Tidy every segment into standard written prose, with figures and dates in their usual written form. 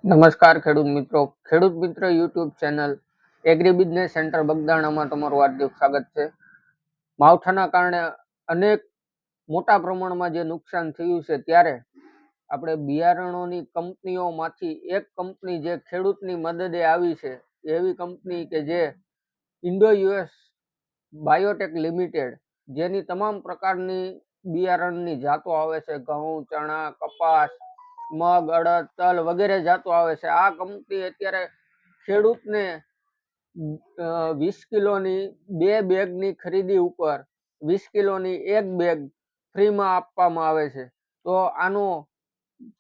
નમસ્કાર ખેડૂત મિત્રો. ખેડૂત મિત્ર YouTube channel agri business centre બગદાણામાં તમારું હાર્દિક સ્વાગત છે. માવઠાના કારણે અનેક મોટા પ્રમાણમાં જે નુકસાન થયું છે, ત્યારે આપણે બિયારણોની કંપનીઓમાંથી એક કંપની જે ખેડૂતની મદદે આવી છે, એવી કંપની કે જે ઇન્ડો યુએસ બાયોટેક લિમિટેડ, જેની તમામ પ્રકારની બિયારણની જાતો આવે છે, ઘઉં, ચણા, કપાસ, મગ, અડદ, તલ વગેરે જાતો આવે છે. આ કંપની અત્યારે ખેડૂતને 20 કિલોની 2 બેગની ખરીદી ઉપર 20 કિલોની 1 બેગ ફ્રીમાં આપવામાં આવે છે. તો આનો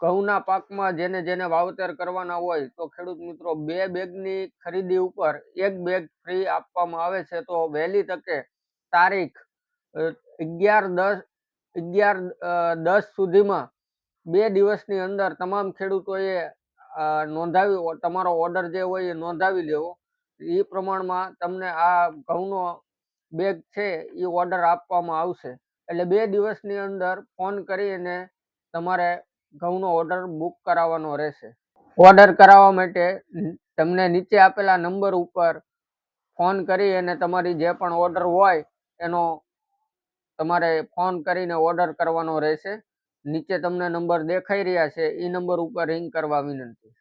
ઘઉંના પાકમાં જેને જેને વાવેતર કરવાના હોય તો ખેડૂત મિત્રો 2 બેગની ખરીદી ઉપર 1 બેગ ફ્રી આપવામાં આવે છે. તો વહેલી તકે તારીખ 11/10 સુધીમાં 2 દિવસની અંદર તમામ ખેડૂતોએ નોંધાવી તમારો ઓર્ડર જે હોય એ નોંધાવી લેવો. એ પ્રમાણમાં તમને આ ઘઉંનો બેગ છે એ ઓર્ડર આપવામાં આવશે. એટલે 2 દિવસની અંદર ફોન કરીને તમારે ઘઉંનો ઓર્ડર બુક કરાવવાનો રહેશે. ઓર્ડર કરાવવા માટે તમને નીચે આપેલા નંબર ઉપર ફોન કરી અને તમારી જે પણ ઓર્ડર હોય એનો તમારે ફોન કરીને ઓર્ડર કરવાનો રહેશે. નીચે તમને નંબર દેખાઈ રહ્યા છે, એ નંબર ઉપર રિંગ કરવા વિનંતી.